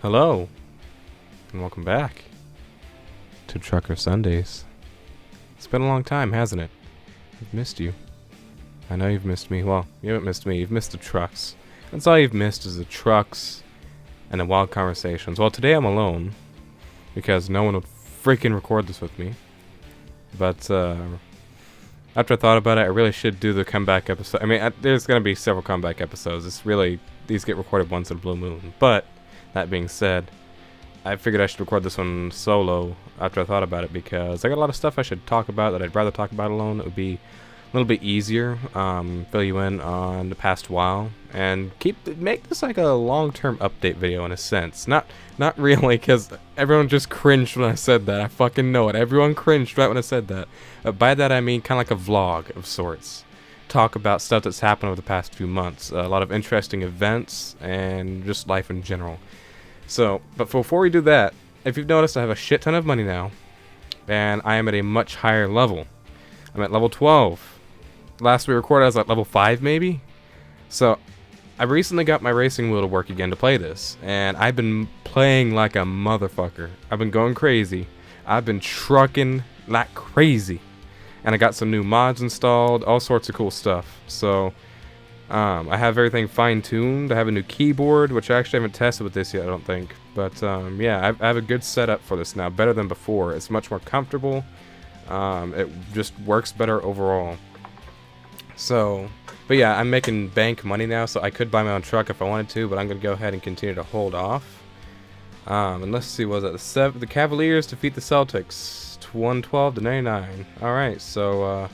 Hello, and welcome back to Trucker Sundays. It's been a long time, hasn't it? I've missed you. I know you've missed me. Well, you haven't missed me. You've missed the trucks. That's all you've missed is the trucks and the wild conversations. Well, today I'm alone because no one would freaking record this with me. But after I thought about it, I really should do the comeback episode. I mean, there's going to be several comeback episodes. It's really, these get recorded once in a blue moon. But that being said, I figured I should record this one solo after I thought about it because I got a lot of stuff I should talk about that I'd rather talk about alone. It would be a little bit easier, fill you in on the past while, and make this like a long-term update video in a sense. Not really, because everyone just cringed when I said that. I fucking know it. Everyone cringed right when I said that. By that I mean kind of like a vlog of sorts. Talk about stuff that's happened over the past few months. A lot of interesting events and just life in general. So, but before we do that, if you've noticed, I have a shit ton of money now, and I am at a much higher level. I'm at level 12. Last we recorded, I was at level 5, maybe? So, I recently got my racing wheel to work again to play this, and I've been playing like a motherfucker. I've been going crazy. I've been trucking like crazy. And I got some new mods installed, all sorts of cool stuff. So, I have everything fine-tuned. I have a new keyboard, which I actually haven't tested with this yet, I don't think. But, yeah, I have a good setup for this now, better than before. It's much more comfortable. It just works better overall. So, but yeah, I'm making bank money now, so I could buy my own truck if I wanted to, but I'm going to go ahead and continue to hold off. And let's see, what was that? The Cavaliers defeat the Celtics, 112-99. Alright, so,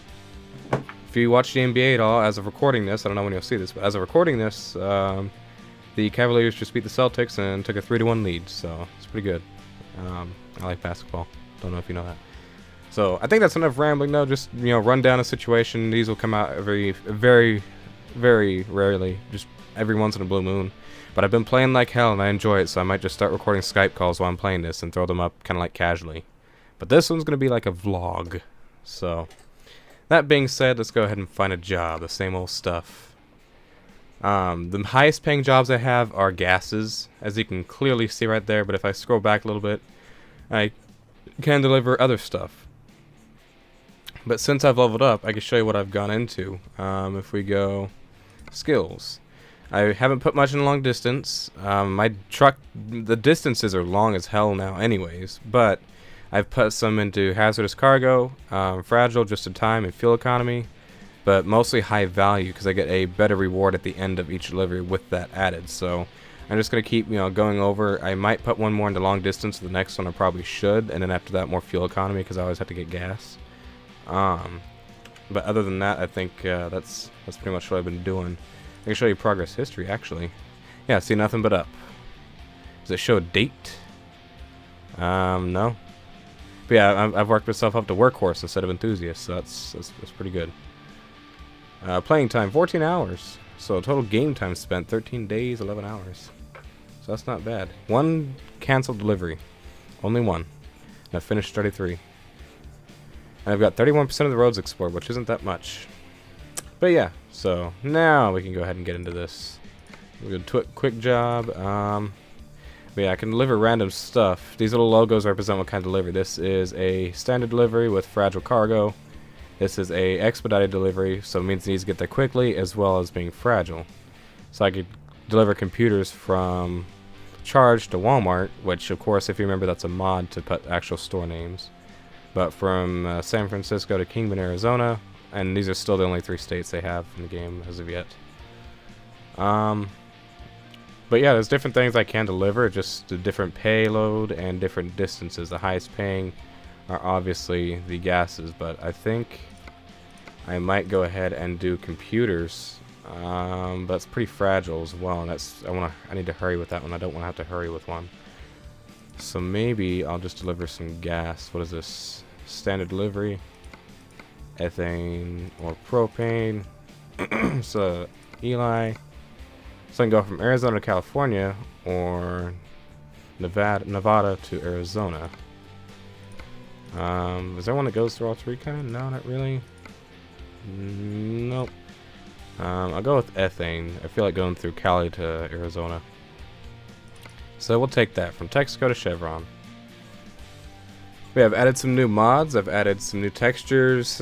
if you watch the NBA at all, as of recording this, I don't know when you'll see this, but as of recording this, the Cavaliers just beat the Celtics and took a 3-1 lead, so it's pretty good. I like basketball. Don't know if you know that. So I think that's enough rambling, though. Just, you know, run down a situation. These will come out very, very rarely, just every once in a blue moon. But I've been playing like hell, and I enjoy it, so I might just start recording Skype calls while I'm playing this and throw them up kind of like casually. But this one's going to be like a vlog, so... That being said, let's go ahead and find a job. The same old stuff. The highest paying jobs I have are gases, as you can clearly see right there. But if I scroll back a little bit, I can deliver other stuff. But since I've leveled up, I can show you what I've gone into. If we go skills, I haven't put much in long distance. My truck, the distances are long as hell now anyways, but I've put some into hazardous cargo, fragile just in time, and fuel economy, but mostly high value because I get a better reward at the end of each delivery with that added. So I'm just going to keep, going over. I might put one more into long distance. The next one I probably should, and then after that more fuel economy because I always have to get gas. But other than that, I think that's pretty much what I've been doing. I can show you progress history actually. Yeah, see, nothing but up. Does it show a date? No. But yeah, I've worked myself up to workhorse instead of enthusiast, so that's pretty good. Playing time 14 hours, so total game time spent 13 days 11 hours. So that's not bad. One canceled delivery, only one. And I finished 33. And I've got 31% of the roads explored, which isn't that much. But yeah, so now we can go ahead and get into this. We'll do a quick job. But yeah, I can deliver random stuff. These little logos represent what kind of delivery. This is a standard delivery with fragile cargo. This is a expedited delivery, so it means it needs to get there quickly as well as being fragile. So I could deliver computers from Charge to Walmart, which of course, if you remember, that's a mod to put actual store names. But from San Francisco to Kingman, Arizona, and these are still the only 3 states they have in the game as of yet. But yeah, there's different things I can deliver, just a different payload and different distances. The highest paying are obviously the gases, but I think I might go ahead and do computers. But it's pretty fragile as well, and I need to hurry with that one. I don't want to have to hurry with one. So maybe I'll just deliver some gas. What is this? Standard delivery, ethane or propane. So Eli. So I can go from Arizona to California or Nevada to Arizona. Is there one that goes through all 3 kind of? No, not really. Nope. I'll go with ethane. I feel like going through Cali to Arizona. So we'll take that from Texaco to Chevron. We have added some new mods. I've added some new textures,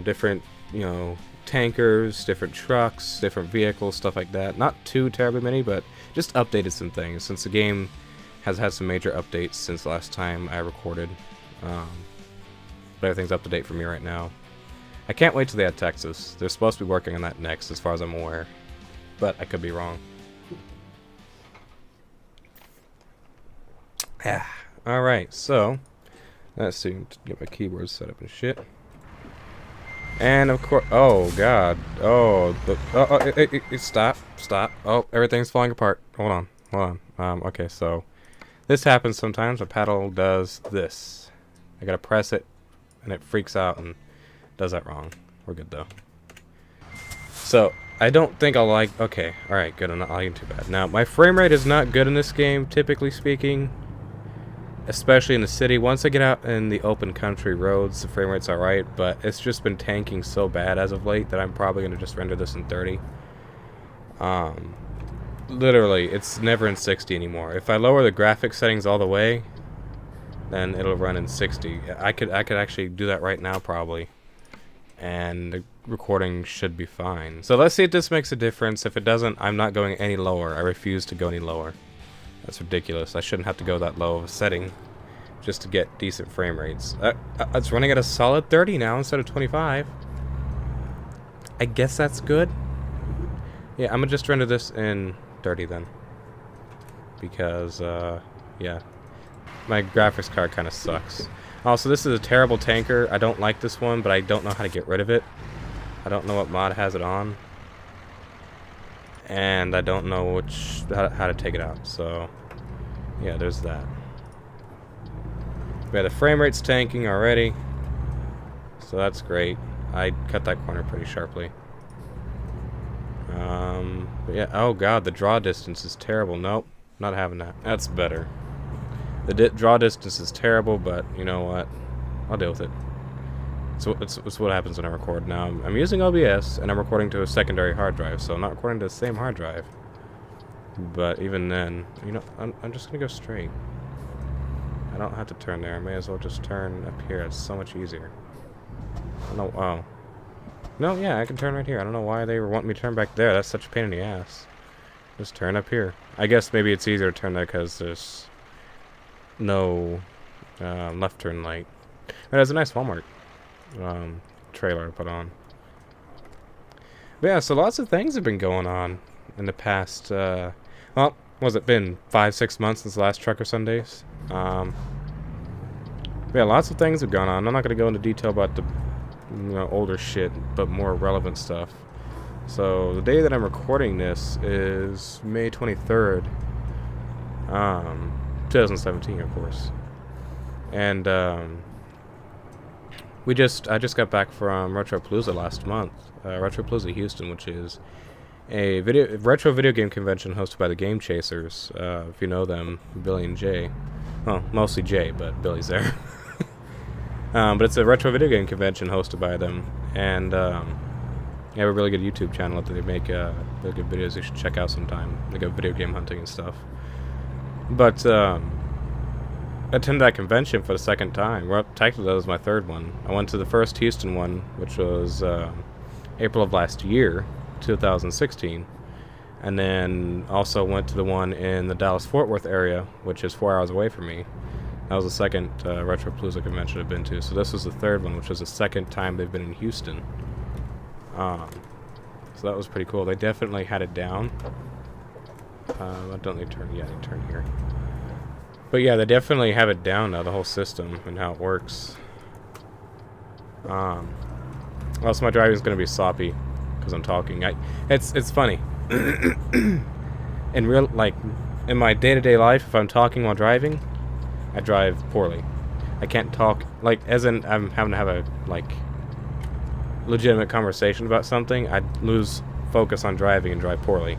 different, you know, tankers, different trucks, different vehicles, stuff like that. Not too terribly many, but just updated some things since the game has had some major updates since last time I recorded. But everything's up to date for me right now. I can't wait till they add Texas. They're supposed to be working on that next, as far as I'm aware. But I could be wrong. Alright, so let's see, get my keyboard set up and shit. And of course, oh god, stop. Oh, everything's falling apart. Hold on. Okay, so this happens sometimes. A paddle does this. I gotta press it, and it freaks out and does that wrong. We're good though. So I don't think I'll like. Okay, all right, good. I'm not lagging too bad. Now my frame rate is not good in this game, typically speaking. Especially in the city. Once I get out in the open country roads, the frame rate's alright, but it's just been tanking so bad as of late that I'm probably going to just render this in 30. Literally, it's never in 60 anymore. If I lower the graphics settings all the way, then it'll run in 60. I could actually do that right now probably, and the recording should be fine. So let's see if this makes a difference. If it doesn't, I'm not going any lower. I refuse to go any lower. That's ridiculous. I shouldn't have to go that low of a setting just to get decent frame rates. It's running at a solid 30 now instead of 25. I guess that's good. Yeah, I'm gonna just render this in 30 then. Because, yeah. My graphics card kind of sucks. Also, this is a terrible tanker. I don't like this one, but I don't know how to get rid of it. I don't know what mod has it on. And I don't know how to take it out, so yeah, there's that. Yeah, the frame rate's tanking already, so that's great. I cut that corner pretty sharply. But yeah, oh god, the draw distance is terrible. Nope, not having that. That's better. The draw distance is terrible, but you know what? I'll deal with it. So it's what happens when I record. Now I'm using OBS and I'm recording to a secondary hard drive, so I'm not recording to the same hard drive. But even then, you know, I'm just gonna go straight. I don't have to turn there. I may as well just turn up here. It's so much easier. I don't know. Oh, no, yeah, I can turn right here. I don't know why they were wanting me to turn back there. That's such a pain in the ass. Just turn up here. I guess maybe it's easier to turn there because there's no left turn light. But it's a nice Walmart trailer to put on. But yeah, so lots of things have been going on in the past, well, was it been 5-6 months since the last Trucker Sundays? Yeah, lots of things have gone on. I'm not going to go into detail about the older shit, but more relevant stuff. So the day that I'm recording this is May 23rd, 2017, of course. And I just got back from Retropalooza last month. Retropalooza Houston, which is a retro video game convention hosted by the Game Chasers. If you know them, Billy and Jay. Well, mostly Jay, but Billy's there. But it's a retro video game convention hosted by them, and they have a really good YouTube channel that they make really good videos you should check out sometime. They go video game hunting and stuff. But I attended that convention for the second time. Well, technically that was my third one. I went to the first Houston one, which was April of last year, 2016. And then also went to the one in the Dallas-Fort Worth area, which is 4 hours away from me. That was the second Retropalooza convention I've been to. So this was the third one, which was the second time they've been in Houston. So that was pretty cool. They definitely had it down. Don't they turn? Yeah, they turn here. But yeah, they definitely have it down now, the whole system and how it works. Also, my driving is going to be sloppy because I'm talking. It's funny. In real, like, in my day-to-day life, if I'm talking while driving, I drive poorly. I can't talk, like, as in I'm having to have a, like, legitimate conversation about something. I'd lose focus on driving and drive poorly.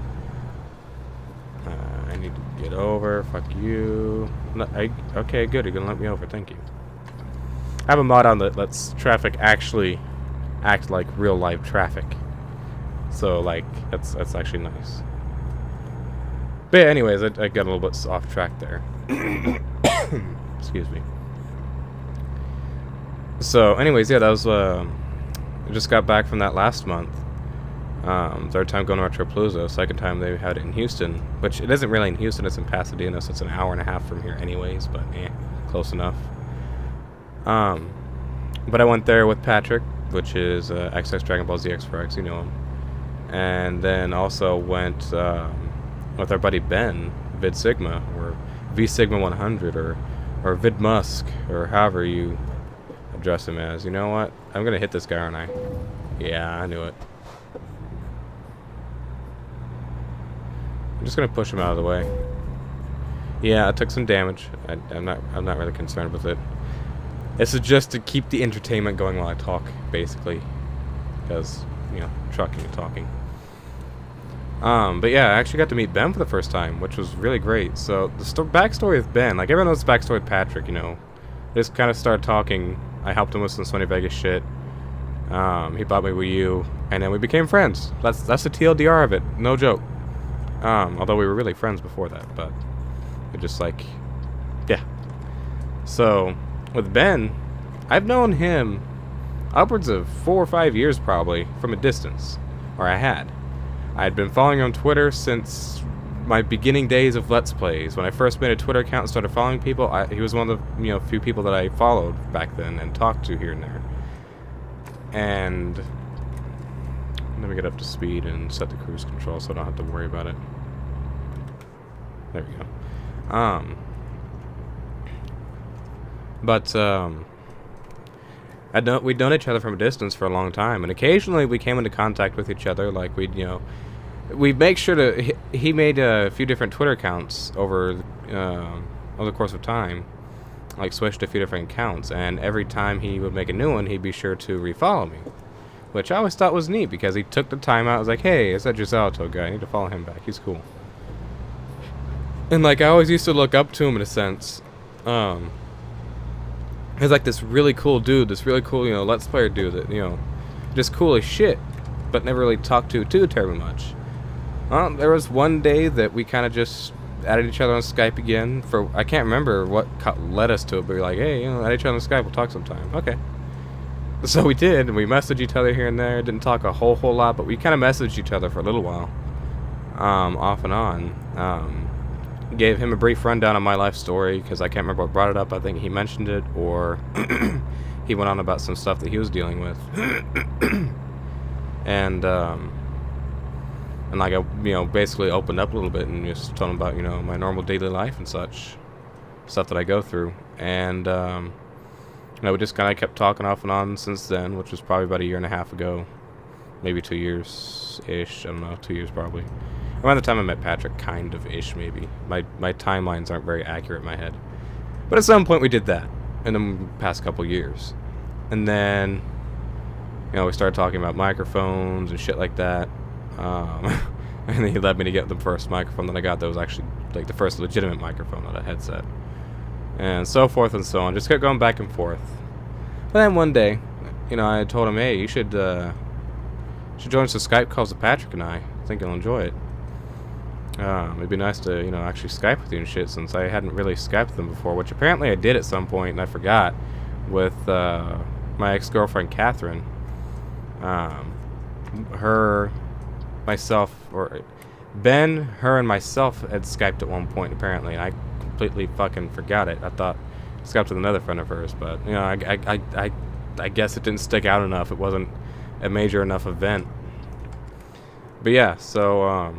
I need to get over. Fuck you. No, okay, good. You're gonna let me over. Thank you. I have a mod on that lets traffic actually act like real life traffic. So, like, that's actually nice. But yeah, anyways, I got a little bit off track there. Excuse me. So, anyways, yeah, that was, I just got back from that last month. Third time going to Retropalooza, second time they had it in Houston, which it isn't really in Houston, it's in Pasadena, so it's an hour and a half from here anyways, but close enough. But I went there with Patrick, which is XX Dragon Ball Z X4X, you know him. And then also went with our buddy Ben, Vid Sigma, or V Sigma 100, or Vid Musk, or however you address him as. You know what? I'm gonna hit this guy, aren't I? Yeah, I knew it. I'm just gonna push him out of the way. Yeah, I took some damage. I'm not really concerned with it. This is just to keep the entertainment going while I talk, basically, because you know, trucking and talking. But yeah, I actually got to meet Ben for the first time, which was really great. So the backstory with Ben, like everyone knows the backstory with Patrick, you know, just kind of started talking. I helped him with some Sony Vegas shit. He bought me Wii U, and then we became friends. That's the TLDR of it, no joke. Although we were really friends before that, but it just like, yeah. So with Ben, I've known him upwards of 4 or 5 years probably from a distance, or I had. I had been following him on Twitter since my beginning days of Let's Plays. When I first made a Twitter account and started following people, he was one of the few people that I followed back then and talked to here and there. And let me get up to speed and set the cruise control so I don't have to worry about it. There we go. We'd known each other from a distance for a long time, and occasionally we came into contact with each other. Like we'd make sure to. He made a few different Twitter accounts over the course of time, like switched a few different accounts, and every time he would make a new one, he'd be sure to refollow me, which I always thought was neat because he took the time out. I was like, hey, it's that JazawaToad guy. I need to follow him back. He's cool. And like I always used to look up to him in a sense. He's like this really cool dude, this really cool, Let's Player dude that, just cool as shit, but never really talked to too terribly much. There was one day that we kind of just added each other on Skype again I can't remember what led us to it, but we were like, hey, add each other on Skype, we'll talk sometime. Okay. So we did, and we messaged each other here and there, didn't talk a whole lot, but we kind of messaged each other for a little while, off and on. Gave him a brief rundown of my life story because I can't remember what brought it up. I think he mentioned it, or he went on about some stuff that he was dealing with, and like I basically opened up a little bit and just told him about my normal daily life and such stuff that I go through, and we just kind of kept talking off and on since then, which was probably about 1.5 years ago, maybe 2 years ish. I don't know, 2 years probably. Around the time I met Patrick, kind of ish, maybe. My timelines aren't very accurate in my head. But at some point we did that in the past couple years. And then, we started talking about microphones and shit like that. And then he led me to get the first microphone that I got that was actually like the first legitimate microphone, not a headset. And so forth and so on. Just kept going back and forth. But then one day, I told him, hey, you should join some Skype calls with Patrick and I think you'll enjoy it. It'd be nice to, actually Skype with you and shit, since I hadn't really Skyped with them before, which apparently I did at some point, and I forgot, with my ex-girlfriend, Catherine. Ben, her, and myself had Skyped at one point, apparently, and I completely fucking forgot it. I thought I Skyped with another friend of hers, but, I guess it didn't stick out enough. It wasn't a major enough event. But yeah, so,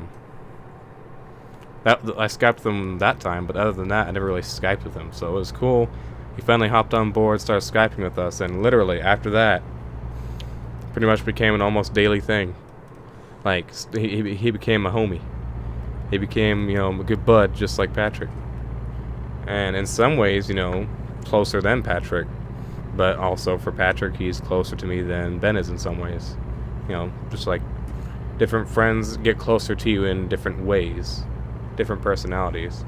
I Skyped them that time, but other than that, I never really Skyped with him, so it was cool. He finally hopped on board, started Skyping with us, and literally, after that, pretty much became an almost daily thing. Like, he became a homie. He became, a good bud, just like Patrick. And in some ways, closer than Patrick, but also for Patrick, he's closer to me than Ben is in some ways. Just like different friends get closer to you in different ways. Different personalities.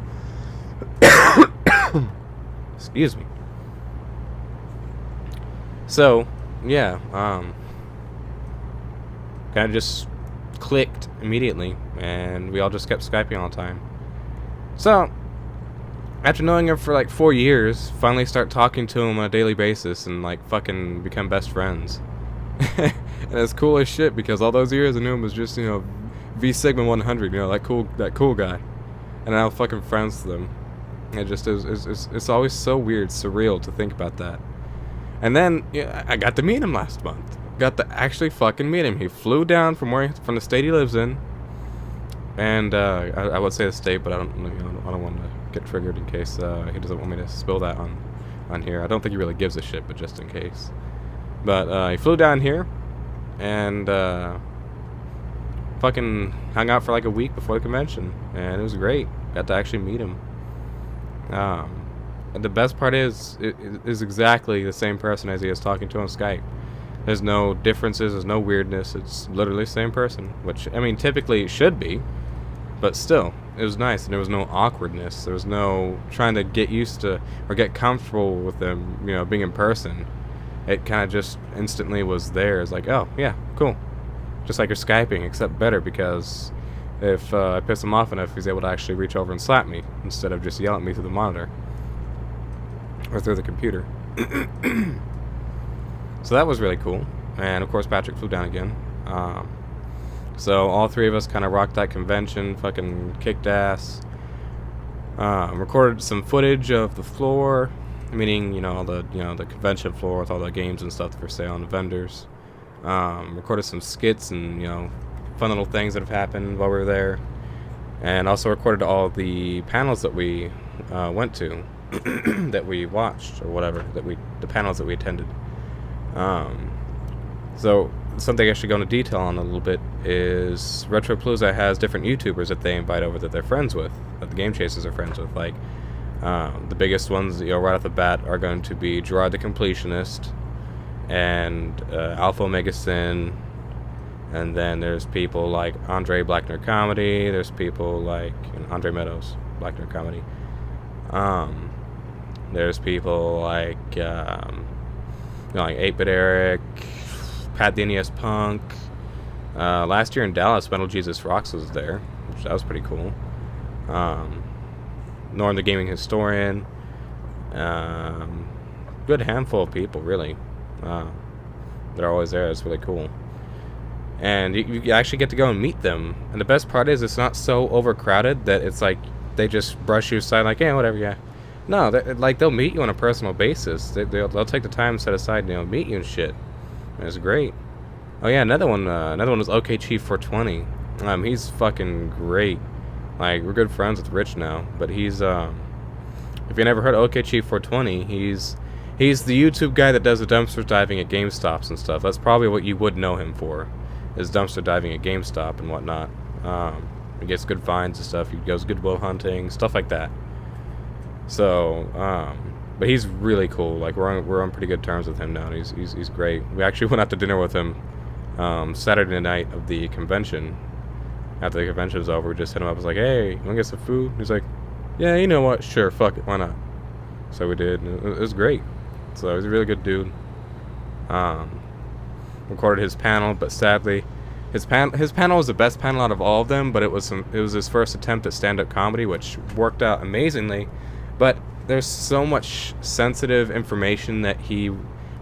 Excuse me. So, yeah, kind of just clicked immediately, and we all just kept Skyping all the time. So, after knowing him for like 4 years, finally start talking to him on a daily basis and like fucking become best friends. And it's cool as shit because all those years I knew him was just, you know, V Sigma 100, you know, that cool guy. And now I'm fucking friends with him. It just is, it's always so weird, surreal to think about that. And then yeah, I got to meet him last month. Got to actually fucking meet him. He flew down from the state he lives in. And I would say the state, but I don't want to get triggered in case he doesn't want me to spill that on here. I don't think he really gives a shit, but just in case. But he flew down here and fucking hung out for like a week before the convention, and it was great. Got to actually meet him. And the best part is, it is exactly the same person as he is talking to on Skype. There's no differences, there's no weirdness. It's literally the same person, which, I mean, typically it should be, but still, it was nice, and there was no awkwardness. There was no trying to get used to or get comfortable with them, you know, being in person. It kind of just instantly was there. It's like, oh, yeah, cool. Just like you're Skyping, except better, because if I piss him off enough, he's able to actually reach over and slap me instead of just yell at me through the monitor or through the computer. So that was really cool. And of course Patrick flew down again. So all three of us kind of rocked that convention, fucking kicked ass. Recorded some footage of the floor, meaning the convention floor with all the games and stuff for sale and the vendors. Recorded some skits and fun little things that have happened while we were there, and also recorded all the panels that we went to, that we watched or whatever, the panels that we attended. So something I should go into detail on a little bit is Retropalooza has different YouTubers that they invite over that they're friends with, that the Game Chasers are friends with. Like the biggest ones, right off the bat, are going to be Gerard the Completionist and Alpha Omega Sin. And then there's people like Andre Black Nerd Comedy. There's people like Andre Meadows, Black Nerd Comedy. There's people like like 8-Bit Eric, Pat the NES Punk. Last year in Dallas, Metal Jesus Rocks was there, which that was pretty cool. Norm the Gaming Historian. Good handful of people, really. They're always there. It's really cool. And you actually get to go and meet them. And the best part is it's not so overcrowded that it's like they just brush you aside like, yeah, whatever, yeah. No, they'll meet you on a personal basis. They'll take the time set aside to meet you and shit. And it's great. Oh yeah, another one was OK Chief 420. He's fucking great. Like, we're good friends with Rich now, but he's if you never heard of OK Chief 420, he's the YouTube guy that does the dumpster diving at GameStops and stuff. That's probably what you would know him for, is dumpster diving at GameStop and whatnot. He gets good finds and stuff. He goes Goodwill hunting, stuff like that. So, but he's really cool. Like, we're on pretty good terms with him now. And he's great. We actually went out to dinner with him Saturday night of the convention. After the convention was over, we just hit him up. I was like, hey, you want to get some food? He's like, yeah, you know what? Sure, fuck it, why not? So we did. And it was great. So he's a really good dude. Recorded his panel, but sadly, his panel was the best panel out of all of them. But it was his first attempt at stand-up comedy, which worked out amazingly. But there's so much sensitive information that he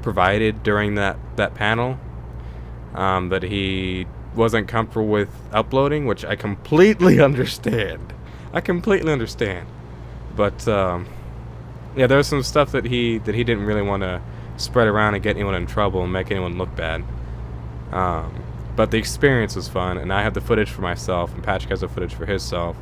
provided during that panel that he wasn't comfortable with uploading, which I completely understand. But yeah, there's some stuff that he didn't really want to spread around and get anyone in trouble and make anyone look bad. But the experience was fun, and I have the footage for myself, and Patrick has the footage for himself,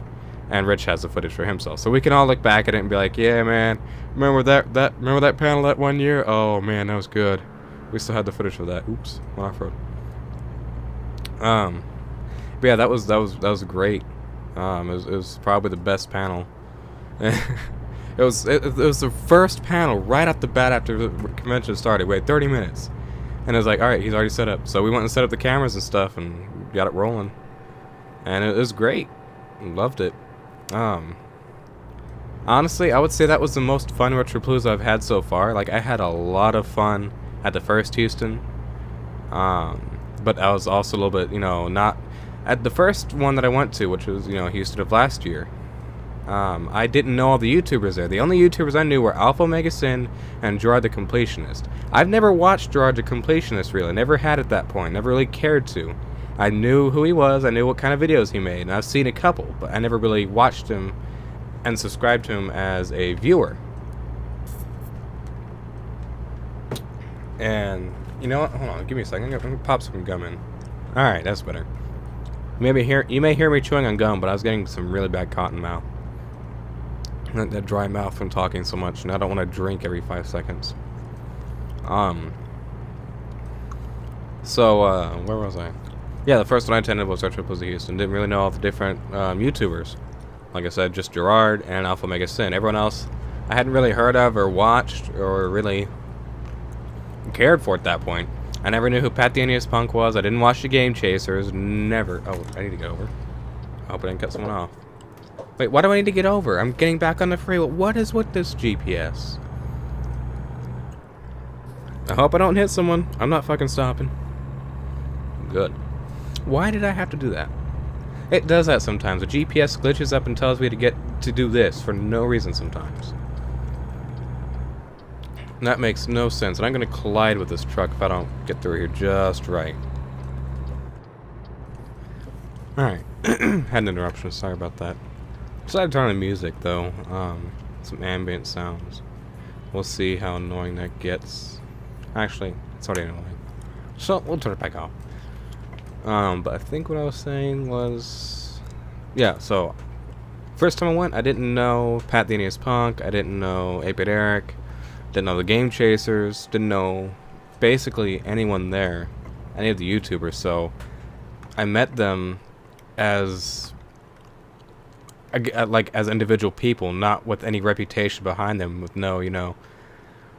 and Rich has the footage for himself. So we can all look back at it and be like, yeah, man, remember that panel that one year? Oh man, that was good. We still had the footage for that. Oops, went off road. But yeah, that was great. It was probably the best panel. It was the first panel right off the bat after the convention started. We had 30 minutes. And it was like, alright, he's already set up. So we went and set up the cameras and stuff and got it rolling. And it was great. Loved it. Honestly, I would say that was the most fun Retropalooza I've had so far. Like, I had a lot of fun at the first Houston. But I was also a little bit, not... At the first one that I went to, which was, Houston of last year, I didn't know all the YouTubers there. The only YouTubers I knew were Alpha Omega Sin and Gerard the Completionist. I've never watched Gerard the Completionist, really. Never had at that point. Never really cared to. I knew who he was. I knew what kind of videos he made. And I've seen a couple, but I never really watched him and subscribed to him as a viewer. And, you know what? Hold on. Give me a second. I'm going to pop some gum in. Alright, that's better. You may hear me chewing on gum, but I was getting some really bad cotton mouth. That dry mouth from talking so much, and I don't want to drink every 5 seconds. So, where was I? Yeah, the first one I attended was Retro Pussy Houston. Didn't really know all the different YouTubers. Like I said, just Gerard and Alpha Omega Sin. Everyone else I hadn't really heard of or watched or really cared for at that point. I never knew who Pat the NES Punk was. I didn't watch the Game Chasers. Never. Oh, I need to get over. I hope I didn't cut someone off. Wait, why do I need to get over? I'm getting back on the freeway. What is with this GPS? I hope I don't hit someone. I'm not fucking stopping. Good. Why did I have to do that? It does that sometimes. The GPS glitches up and tells me to do this for no reason sometimes. And that makes no sense. And I'm going to collide with this truck if I don't get through here just right. Alright. Had an interruption. Sorry about that. Decided to turn on the music, though. Some ambient sounds. We'll see how annoying that gets. Actually, it's already annoying. So, we'll turn it back off. But I think what I was saying was... Yeah, so... First time I went, I didn't know Pat the NES Punk. I didn't know 8-Bit Eric. Didn't know the Game Chasers. Didn't know basically anyone there. Any of the YouTubers. So, I met them as... like as individual people, not with any reputation behind them, with no, you know,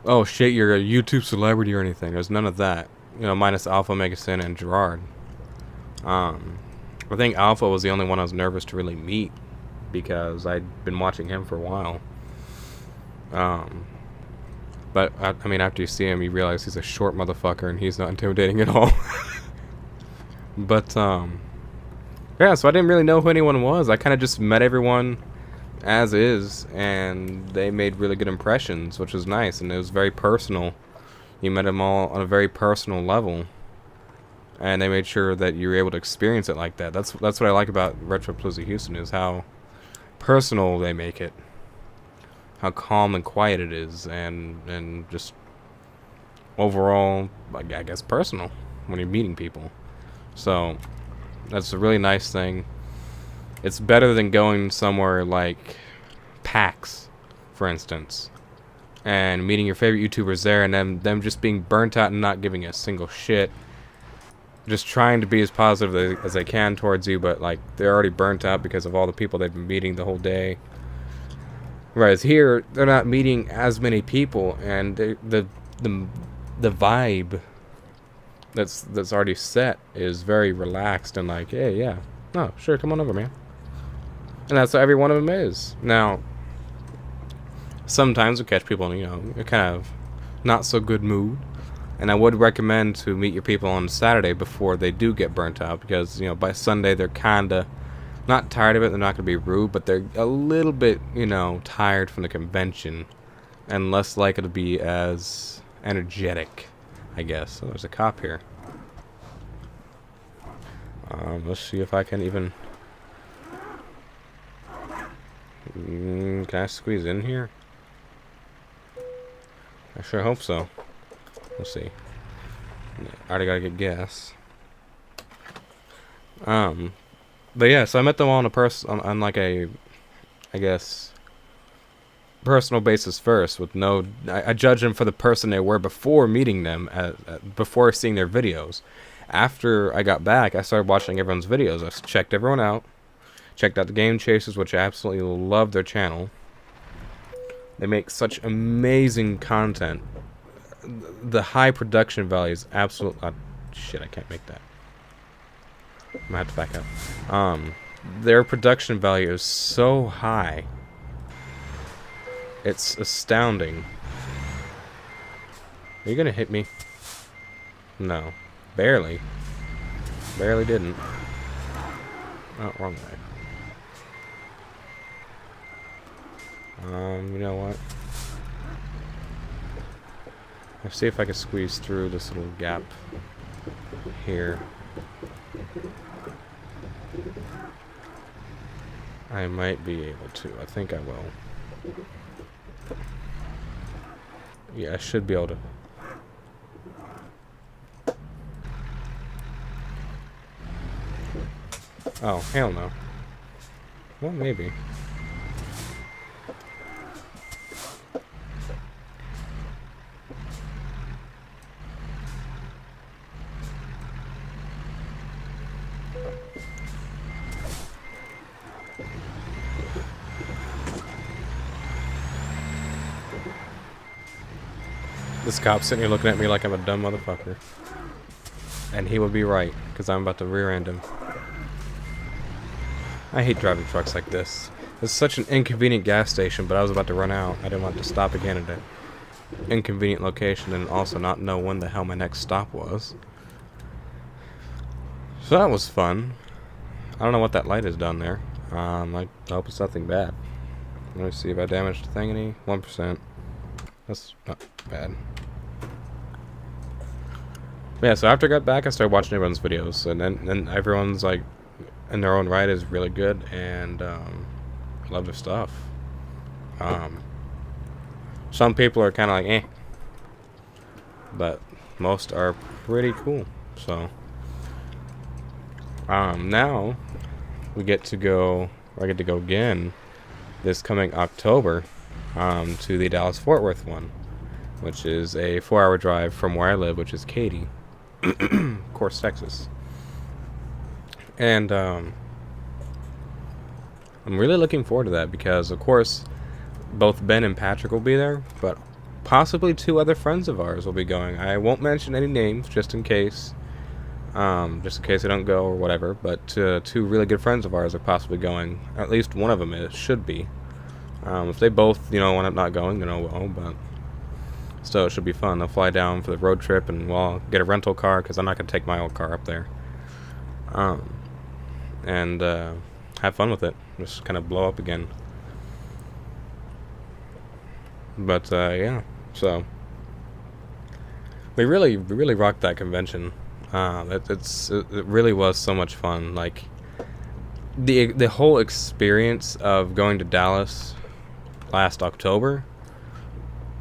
oh shit, you're a YouTube celebrity or anything. There's none of that, you know, minus Alpha Omega Sin and Gerard. I think Alpha was the only one I was nervous to really meet because I'd been watching him for a while. But I mean, after you see him, you realize he's a short motherfucker and he's not intimidating at all. But yeah, so I didn't really know who anyone was. I kind of just met everyone as is, and they made really good impressions, which was nice, and it was very personal. You met them all on a very personal level, and they made sure that you were able to experience it like that. That's what I like about Retro Pussy Houston, is how personal they make it, how calm and quiet it is, and just overall, I guess, personal when you're meeting people. So that's a really nice thing. It's better than going somewhere like PAX, for instance, and meeting your favorite YouTubers there and them just being burnt out and not giving a single shit. Just trying to be as positive as they can towards you, but like they're already burnt out because of all the people they've been meeting the whole day. Whereas here, they're not meeting as many people, and the vibe that's already set is very relaxed and like, hey, yeah, no, sure, come on over, man. And that's what every one of them is. Now, sometimes we catch people in, you know, a kind of not so good mood, and I would recommend to meet your people on Saturday before they do get burnt out, because, you know, by Sunday they're kinda not tired of it. They're not gonna be rude, but they're a little bit, you know, tired from the convention and less likely to be as energetic, I guess. So there's a cop here. Let's see if I can even... can I squeeze in here? I sure hope so. Let's see. I already gotta get gas. But yeah, so I met them all on like a, I guess, personal basis first, with no... I judged them for the person they were before meeting them, before seeing their videos. After I got back, I started watching everyone's videos. I checked everyone out. Checked out the Game Chasers, which I absolutely love their channel. They make such amazing content. The high production value is absolutely... shit, I can't make that. I'm gonna have to back up. Their production value is so high. It's astounding. Are you gonna hit me? No. Barely. Barely didn't. Oh, wrong way. You know what? Let's see if I can squeeze through this little gap here. I might be able to. I think I will. Yeah, I should be able to. Oh, hell no. Well, maybe. This cop's sitting here looking at me like I'm a dumb motherfucker. And he would be right, because I'm about to rear-end him. I hate driving trucks like this. It's such an inconvenient gas station, but I was about to run out. I didn't want to stop again at an inconvenient location and also not know when the hell my next stop was. So that was fun. I don't know what that light is down there. I hope it's nothing bad. Let me see if I damaged the thing any. 1%. That's not bad. Yeah, so after I got back, I started watching everyone's videos, and then everyone's like, in their own right, is really good, and I love their stuff. Some people are kind of like, eh, but most are pretty cool. So now we get to go. I get to go again this coming October to the Dallas-Fort Worth one, which is a 4-hour drive from where I live, which is Katy, of course, Texas. And I'm really looking forward to that because, of course, both Ben and Patrick will be there, but possibly 2 other friends of ours will be going. I won't mention any names, just in case I don't go or whatever, but 2 really good friends of ours are possibly going. At least one of them should be. If they both, end up not going, then well, but still, it should be fun. They'll fly down for the road trip, and we'll get a rental car, because I'm not going to take my old car up there. And have fun with it. Just kind of blow up again. But, yeah. So, we really rocked that convention. It really was so much fun. Like, the whole experience of going to Dallas last October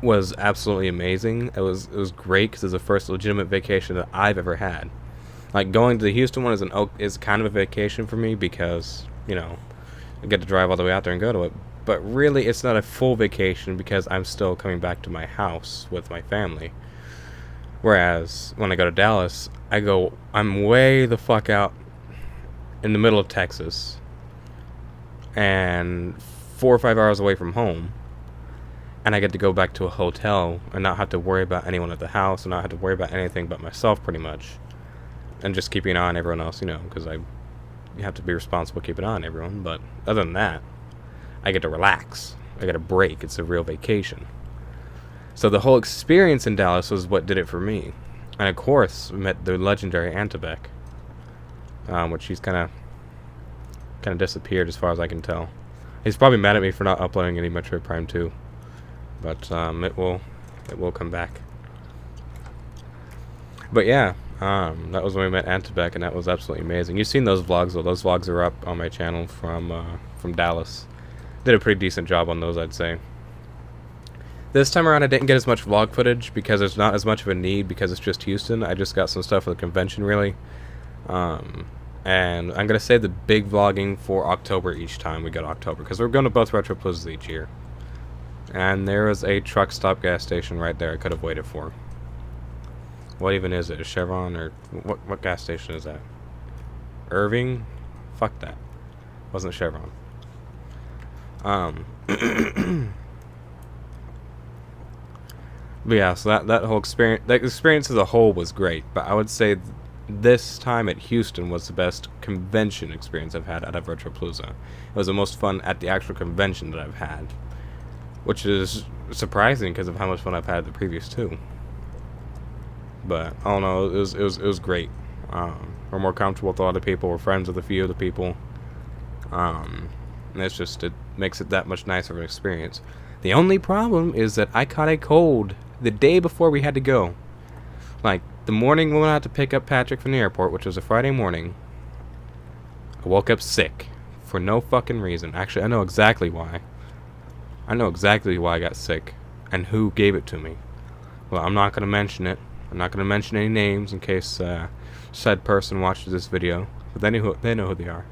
was absolutely amazing. It was great because it was the first legitimate vacation that I've ever had. Like, going to the Houston one is kind of a vacation for me because, I get to drive all the way out there and go to it. But really, it's not a full vacation because I'm still coming back to my house with my family. Whereas, when I go to Dallas, I'm way the fuck out in the middle of Texas. And 4 or 5 hours away from home. And I get to go back to a hotel and not have to worry about anyone at the house and not have to worry about anything but myself, pretty much. And just keeping an eye on everyone else, because you have to be responsible keeping an eye on everyone. But other than that, I get to relax. I get a break. It's a real vacation. So the whole experience in Dallas was what did it for me. And of course, we met the legendary Antebek, which he's kind of disappeared as far as I can tell. He's probably mad at me for not uploading any Metroid Prime 2, but it will come back. But yeah, that was when we met Antebek, and that was absolutely amazing. You've seen those vlogs, though. Those vlogs are up on my channel from Dallas. Did a pretty decent job on those, I'd say. This time around, I didn't get as much vlog footage because there's not as much of a need because it's just Houston. I just got some stuff for the convention, really. And I'm going to save the big vlogging for October each time we go to October, because we're going to both Retro Plazas each year. And there is a truck stop gas station right there I could have waited for. What even is it? A Chevron? Or what gas station is that? Irving? Fuck that. Wasn't Chevron. But yeah, so that whole experience, that experience as a whole was great. But I would say this time at Houston was the best convention experience I've had out of Retro Plaza. It was the most fun at the actual convention that I've had, which is surprising because of how much fun I've had at the previous 2. But I don't know, it was great. We're more comfortable with a lot of people. We're friends with a few of the people. And it's just makes it that much nicer of an experience. The only problem is that I caught a cold the day before we had to go. Like, the morning when I had to pick up Patrick from the airport, which was a Friday morning, I woke up sick for no fucking reason. Actually, I know exactly why. I know exactly why I got sick and who gave it to me. Well, I'm not going to mention it. I'm not going to mention any names in case said person watches this video. But they know who they are.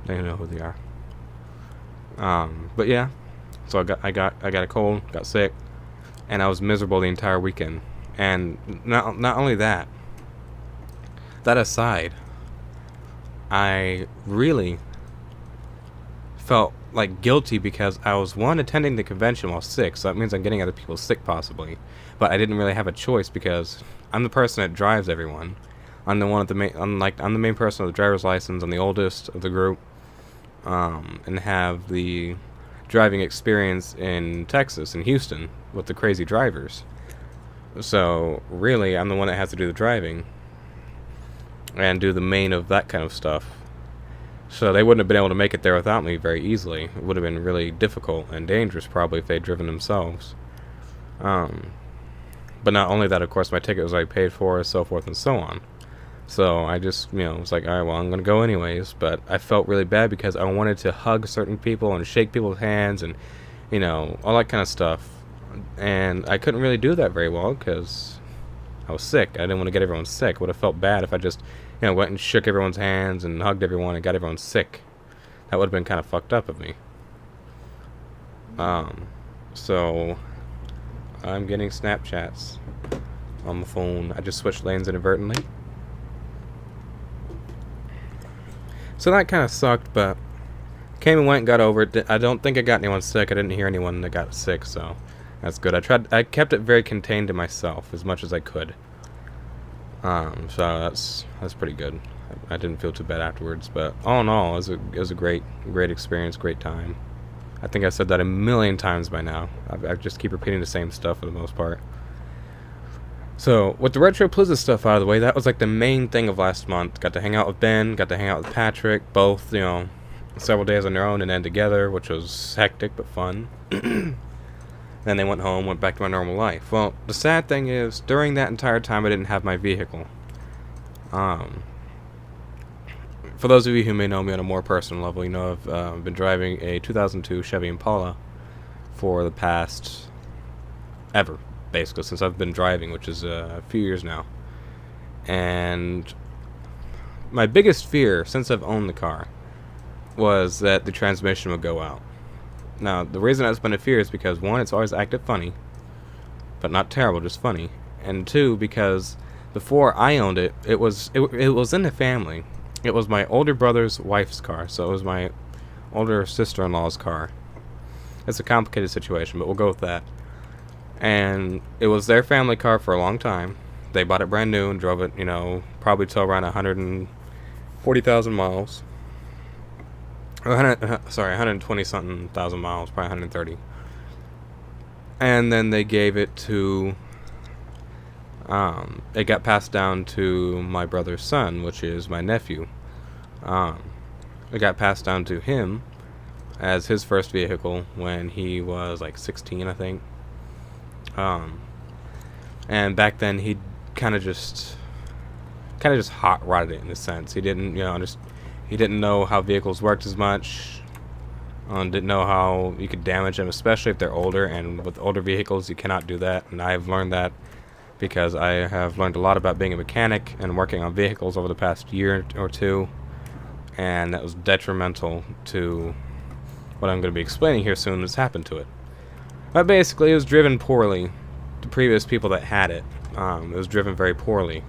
They know who they are. But yeah, so I got a cold, got sick, and I was miserable the entire weekend. And not only that. That aside, I really felt like guilty because I was attending the convention while sick, so that means I'm getting other people sick possibly. But I didn't really have a choice because I'm the person that drives everyone. I'm the one at the main. I'm the main person with the driver's license. I'm the oldest of the group, and have the driving experience in Texas and Houston with the crazy drivers. So really, I'm the one that has to do the driving and do the main of that kind of stuff. So they wouldn't have been able to make it there without me very easily. It would have been really difficult and dangerous probably if they'd driven themselves. But not only that, of course, my ticket was already paid for, so forth and so on. So I just, was like, alright, well, I'm going to go anyways. But I felt really bad because I wanted to hug certain people and shake people's hands and, all that kind of stuff. And I couldn't really do that very well because I was sick. I didn't want to get everyone sick. It would have felt bad if I just, went and shook everyone's hands and hugged everyone and got everyone sick. That would have been kind of fucked up of me. So I'm getting Snapchats on my phone. I just switched lanes inadvertently. So that kind of sucked, but came and went and got over it. I don't think I got anyone sick. I didn't hear anyone that got sick, so that's good. I kept it very contained to myself as much as I could. So that's pretty good. I didn't feel too bad afterwards, but all in all, it was a great experience, great time. I think I said that a million times by now. I just keep repeating the same stuff for the most part. So, with the Retro Plaza stuff out of the way, that was like the main thing of last month. Got to hang out with Ben, got to hang out with Patrick, both, several days on their own and then together, which was hectic but fun. Then they went home, went back to my normal life. Well, the sad thing is, during that entire time, I didn't have my vehicle. For those of you who may know me on a more personal level, I've been driving a 2002 Chevy Impala for the past ever, basically, since I've been driving, which is a few years now. And my biggest fear, since I've owned the car, was that the transmission would go out. Now, the reason that's been a fear is because, one, it's always acted funny, but not terrible, just funny. And two, because before I owned it, it was in the family. It was my older brother's wife's car, so it was my older sister-in-law's car. It's a complicated situation, but we'll go with that. And it was their family car for a long time. They bought it brand new and drove it, probably till around 140,000 miles. 120-something thousand miles, probably 130. And then they gave it to, it got passed down to my brother's son, which is my nephew. It got passed down to him as his first vehicle when he was like 16, I think. And back then he kind of just hot rodded it in a sense. He didn't, he didn't know how vehicles worked as much. Didn't know how you could damage them, especially if they're older. And with older vehicles, you cannot do that. And I've learned that because I have learned a lot about being a mechanic and working on vehicles over the past year or two. And that was detrimental to what I'm going to be explaining here soon has happened to it. But basically, it was driven poorly. The previous people that had it, it was driven very poorly.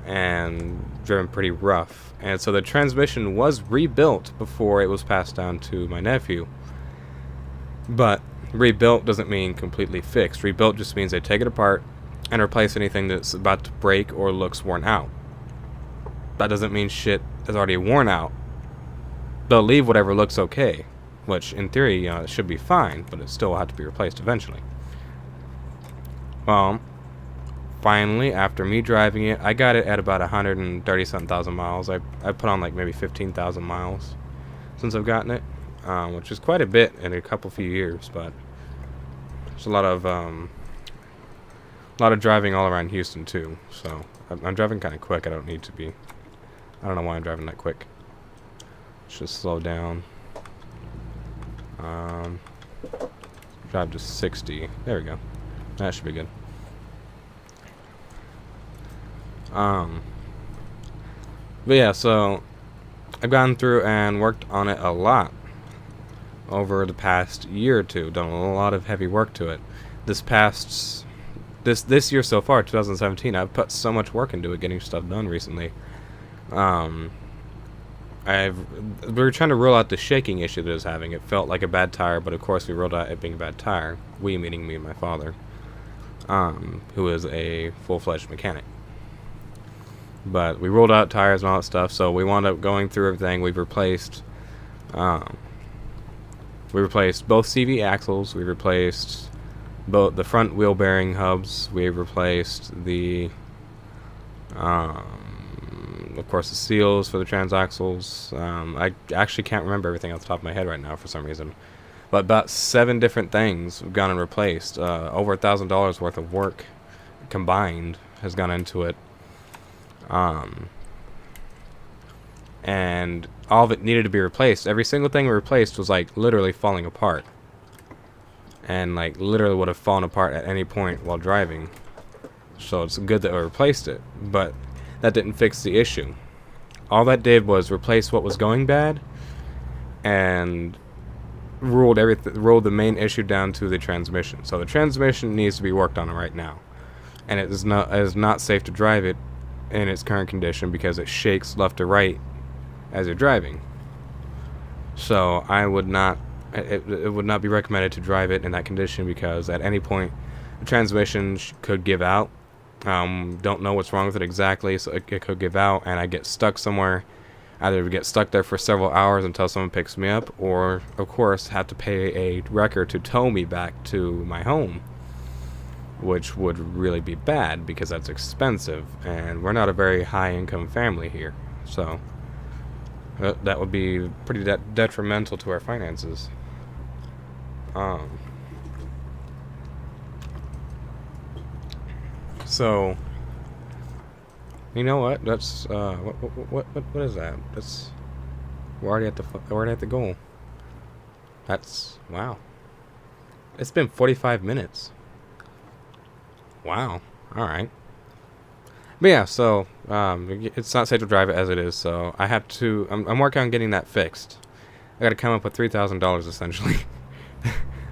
And driven pretty rough. And so the transmission was rebuilt before it was passed down to my nephew. But rebuilt doesn't mean completely fixed. Rebuilt just means they take it apart and replace anything that's about to break or looks worn out. That doesn't mean shit is already worn out. They'll leave whatever looks okay, which in theory, it should be fine, but it still will have to be replaced eventually. Well, finally, after me driving it, I got it at about 130-something thousand miles. I put on like maybe 15,000 miles since I've gotten it. which is quite a bit in a few years, but there's a lot of driving all around Houston too. So I'm driving kind of quick. I don't need to be. I don't know why I'm driving that quick. Let's just slow down. Drive to 60. There we go. That should be good. But yeah, so I've gone through and worked on it a lot over the past year or two. Done a lot of heavy work to it. This year so far, 2017, I've put so much work into it, getting stuff done recently. We were trying to rule out the shaking issue that it was having. It felt like a bad tire, but of course we ruled out it being a bad tire. We, meaning me and my father, who is a full-fledged mechanic. But we ruled out tires and all that stuff, so we wound up going through everything. We replaced both CV axles. We replaced both the front wheel bearing hubs. We replaced the of course the seals for the transaxles. I actually can't remember everything off the top of my head right now for some reason, but about 7 different things have gone and replaced. Over $1,000 worth of work combined has gone into it, and all of it needed to be replaced. Every single thing we replaced was like literally falling apart, and like literally would have fallen apart at any point while driving. So it's good that we replaced it, but that didn't fix the issue. All that did was replace what was going bad and ruled the main issue down to the transmission. So the transmission needs to be worked on right now, and it is not safe to drive it in its current condition because it shakes left to right as you're driving. So I would not. It would not be recommended to drive it in that condition because at any point the transmission could give out. Don't know what's wrong with it exactly, so it could give out and I get stuck somewhere. Either get stuck there for several hours until someone picks me up, or of course have to pay a wrecker to tow me back to my home, which would really be bad because that's expensive and we're not a very high income family here, so that would be pretty detrimental to our finances. So you know what? That's what is that? That's we're already at the goal. That's wow. It's been 45 minutes. Wow. All right. But yeah, so it's not safe to drive it as it is. So I have to. I'm working on getting that fixed. I got to come up with $3,000 essentially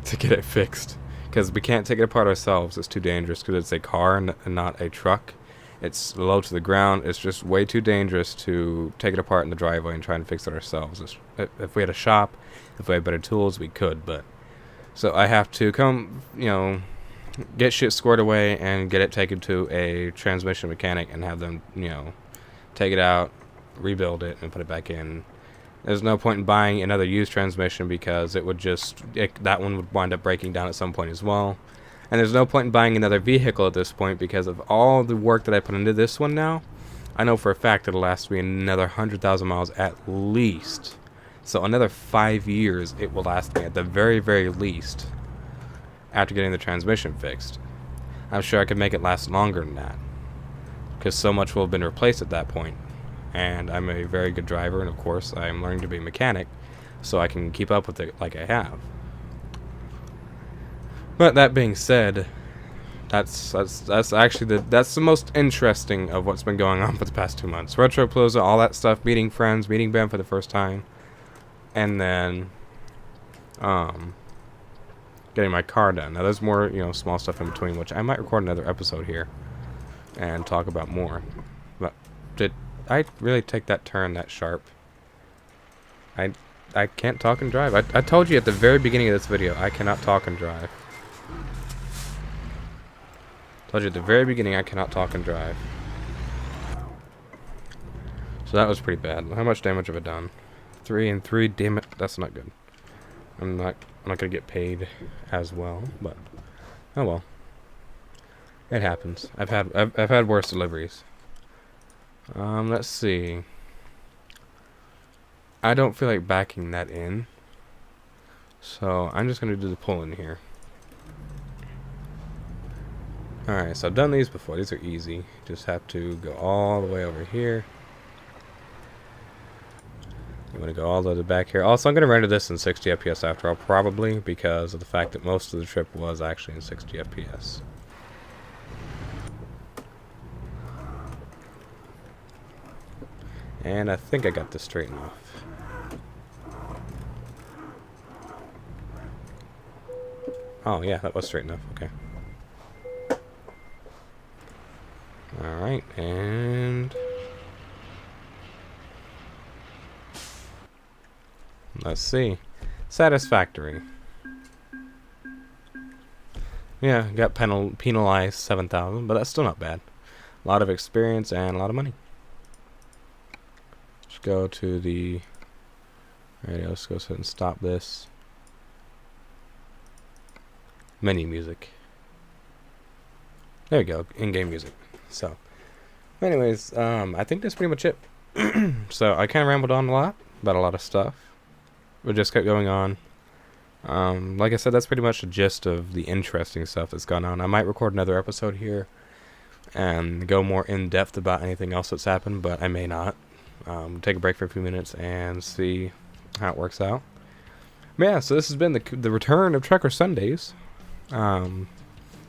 to get it fixed. Because we can't take it apart ourselves. It's too dangerous because it's a car and not a truck. It's low to the ground. It's just way too dangerous to take it apart in the driveway and try and fix it ourselves. If we had a shop, if we had better tools, we could. But so I have to come, get shit squared away and get it taken to a transmission mechanic and have them, take it out, rebuild it, and put it back in. There's no point in buying another used transmission because that one would wind up breaking down at some point as well. And there's no point in buying another vehicle at this point because of all the work that I put into this one now. I know for a fact it'll last me another 100,000 miles at least. So another 5 years it will last me at the very, very least after getting the transmission fixed. I'm sure I could make it last longer than that because so much will have been replaced at that point. And I'm a very good driver, and of course I'm learning to be a mechanic, so I can keep up with it like I have. But that being said, that's actually the most interesting of what's been going on for the past 2 months. Retro Plaza, all that stuff, meeting friends, meeting Ben for the first time, and then getting my car done. Now there's more small stuff in between, which I might record another episode here and talk about more. But did I really take that turn that sharp? I can't talk and drive. I told you at the very beginning of this video I cannot talk and drive. Told you at the very beginning I cannot talk and drive. So that was pretty bad. How much damage have I done? 3 and 3. Damn it, that's not good. I'm not gonna get paid as well, but oh well. It happens. I've had worse deliveries. Let's see. I don't feel like backing that in. So I'm just going to do the pulling here. Alright, so I've done these before. These are easy. Just have to go all the way over here. I'm going to go all the way back here. Also, I'm going to render this in 60 FPS after all, probably, because of the fact that most of the trip was actually in 60 FPS. And I think I got this straight enough. Oh, yeah, that was straight enough. Okay. Alright, and let's see. Satisfactory. Yeah, got penalized 7,000, but that's still not bad. A lot of experience and a lot of money. Let's go to the... Alright, let's go ahead and stop this. Menu music. There we go, in-game music. So, anyways, I think that's pretty much it. So, I kind of rambled on a lot about a lot of stuff. We just kept going on. Like I said, that's pretty much the gist of the interesting stuff that's gone on. I might record another episode here and go more in-depth about anything else that's happened, but I may not. Take a break for a few minutes and see how it works out. But yeah, so this has been the return of Trucker Sundays.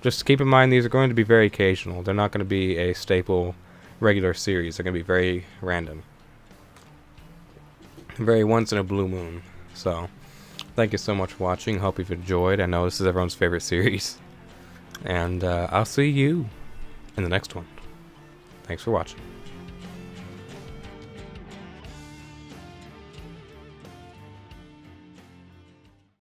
Just keep in mind these are going to be very occasional. They're not going to be a staple regular series. They're going to be very random. Very once in a blue moon. So, thank you so much for watching. Hope you've enjoyed. I know this is everyone's favorite series. And I'll see you in the next one. Thanks for watching.